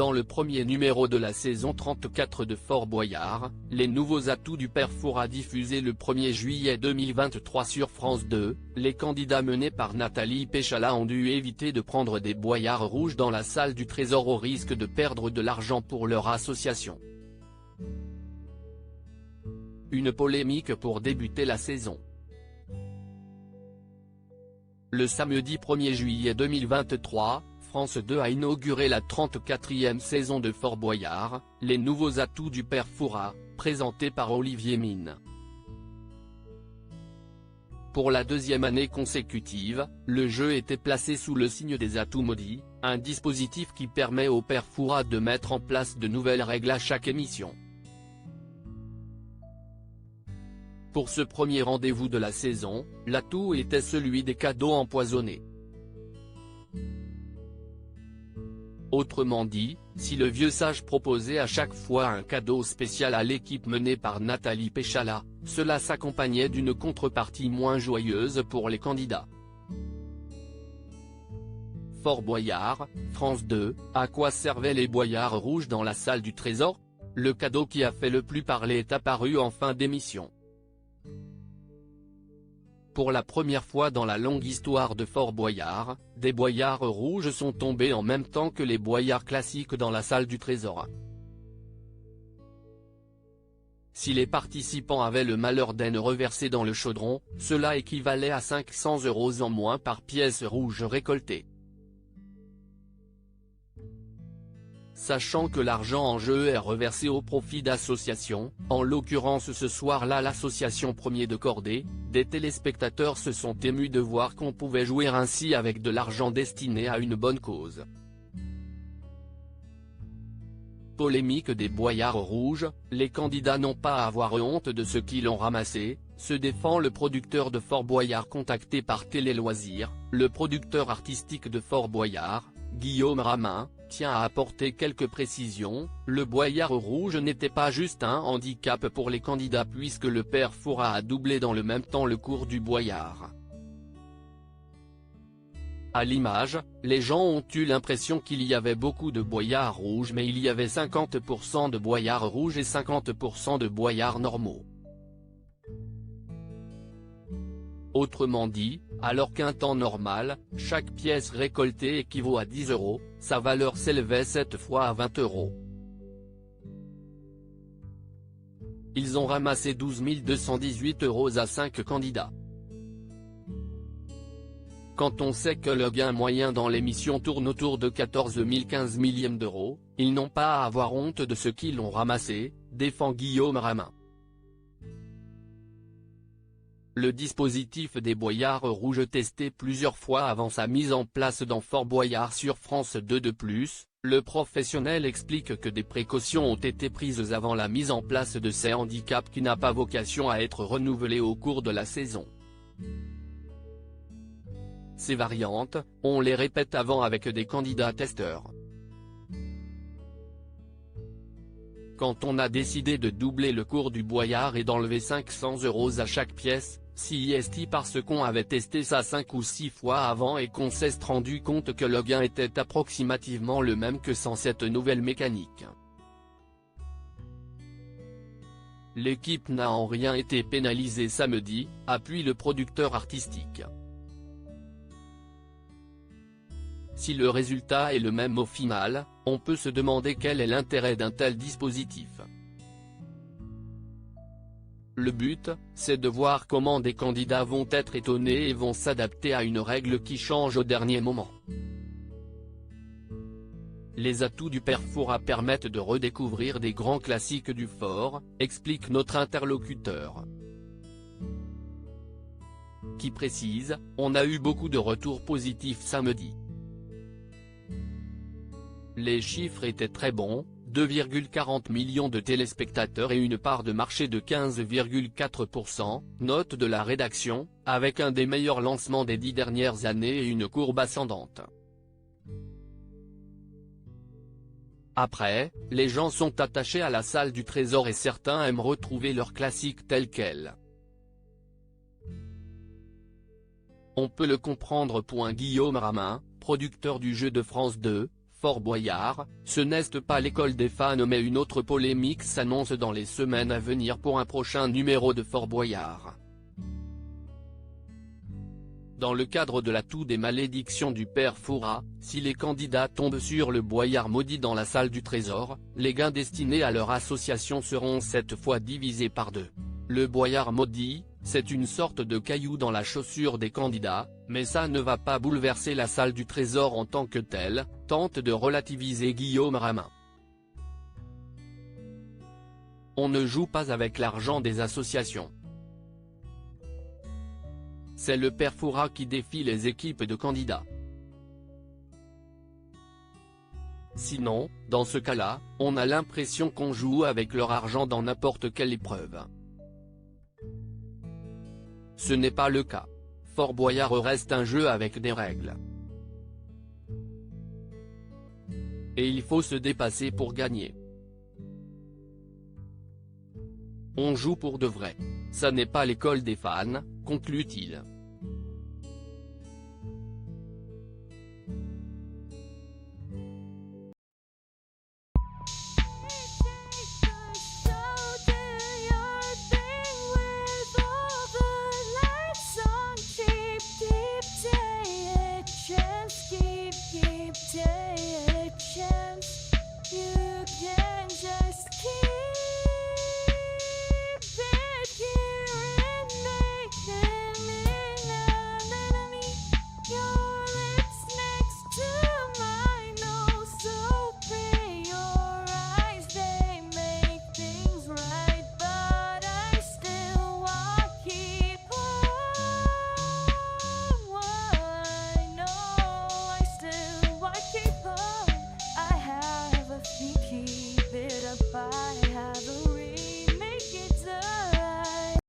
Dans le premier numéro de la saison 34 de Fort Boyard, les nouveaux atouts du père Fouras diffusés le 1er juillet 2023 sur France 2, les candidats menés par Nathalie Péchala ont dû éviter de prendre des boyards rouges dans la salle du Trésor au risque de perdre de l'argent pour leur association. Une polémique pour débuter la saison. Le samedi 1er juillet 2023, France 2 a inauguré la 34e saison de Fort Boyard, les nouveaux atouts du père Fouras, présentés par Olivier Mine. Pour la deuxième année consécutive, le jeu était placé sous le signe des atouts maudits, un dispositif qui permet au père Fouras de mettre en place de nouvelles règles à chaque émission. Pour ce premier rendez-vous de la saison, l'atout était celui des cadeaux empoisonnés. Autrement dit, si le vieux sage proposait à chaque fois un cadeau spécial à l'équipe menée par Nathalie Péchala, cela s'accompagnait d'une contrepartie moins joyeuse pour les candidats. Fort Boyard, France 2, à quoi servaient les boyards rouges dans la salle du Trésor? Le cadeau qui a fait le plus parler est apparu en fin d'émission. Pour la première fois dans la longue histoire de Fort Boyard, des boyards rouges sont tombés en même temps que les boyards classiques dans la salle du Trésor. Si les participants avaient le malheur d'être reversés dans le chaudron, cela équivalait à 500 € en moins par pièce rouge récoltée. Sachant que l'argent en jeu est reversé au profit d'associations, en l'occurrence ce soir-là l'association Premier de Cordée, des téléspectateurs se sont émus de voir qu'on pouvait jouer ainsi avec de l'argent destiné à une bonne cause. Polémique des boyards rouges, les candidats n'ont pas à avoir honte de ce qu'ils ont ramassé, se défend le producteur de Fort Boyard contacté par Télé Loisirs. Le producteur artistique de Fort Boyard, Guillaume Ramin, tient à apporter quelques précisions. Le boyard rouge n'était pas juste un handicap pour les candidats puisque le père Fouras a doublé dans le même temps le cours du boyard. À l'image, les gens ont eu l'impression qu'il y avait beaucoup de boyards rouges mais il y avait 50% de boyards rouges et 50% de boyards normaux. Autrement dit, alors qu'un temps normal, chaque pièce récoltée équivaut à 10 €, sa valeur s'élevait cette fois à 20 €. Ils ont ramassé 12 218 € à 5 candidats. Quand on sait que le gain moyen dans l'émission tourne autour de 14 015 millièmes d'euros, ils n'ont pas à avoir honte de ce qu'ils ont ramassé, défend Guillaume Ramin. Le dispositif des boyards rouges testé plusieurs fois avant sa mise en place dans Fort Boyard sur France 2 de plus, le professionnel explique que des précautions ont été prises avant la mise en place de ces handicaps qui n'a pas vocation à être renouvelé au cours de la saison. Ces variantes, on les répète avant avec des candidats testeurs. Quand on a décidé de doubler le cours du boyard et d'enlever 500 € à chaque pièce, c'est parce qu'on avait testé ça 5 ou 6 fois avant et qu'on s'est rendu compte que le gain était approximativement le même que sans cette nouvelle mécanique. L'équipe n'a en rien été pénalisée samedi, appuie le producteur artistique. Si le résultat est le même au final, on peut se demander quel est l'intérêt d'un tel dispositif. Le but, c'est de voir comment des candidats vont être étonnés et vont s'adapter à une règle qui change au dernier moment. Les atouts du père Fouras permettent de redécouvrir des grands classiques du fort, explique notre interlocuteur. Qui précise, on a eu beaucoup de retours positifs samedi. Les chiffres étaient très bons, 2,40 millions de téléspectateurs et une part de marché de 15,4%, note de la rédaction, avec un des meilleurs lancements des 10 dernières années et une courbe ascendante. Après, les gens sont attachés à la salle du Trésor et certains aiment retrouver leurs classiques tels quels. On peut le comprendre. Guillaume Ramin, producteur du jeu de France 2, Fort Boyard, ce n'est pas l'école des fans mais une autre polémique s'annonce dans les semaines à venir pour un prochain numéro de Fort Boyard. Dans le cadre de l'atout des malédictions du père Fouras, si les candidats tombent sur le Boyard maudit dans la salle du trésor, les gains destinés à leur association seront cette fois divisés par deux. Le Boyard maudit, c'est une sorte de caillou dans la chaussure des candidats, mais ça ne va pas bouleverser la salle du trésor en tant que telle, tente de relativiser Guillaume Ramin. On ne joue pas avec l'argent des associations. C'est le père Fouras qui défie les équipes de candidats. Sinon, dans ce cas-là, on a l'impression qu'on joue avec leur argent dans n'importe quelle épreuve. Ce n'est pas le cas. Fort Boyard reste un jeu avec des règles. Et il faut se dépasser pour gagner. On joue pour de vrai. Ça n'est pas l'école des fans, conclut-il.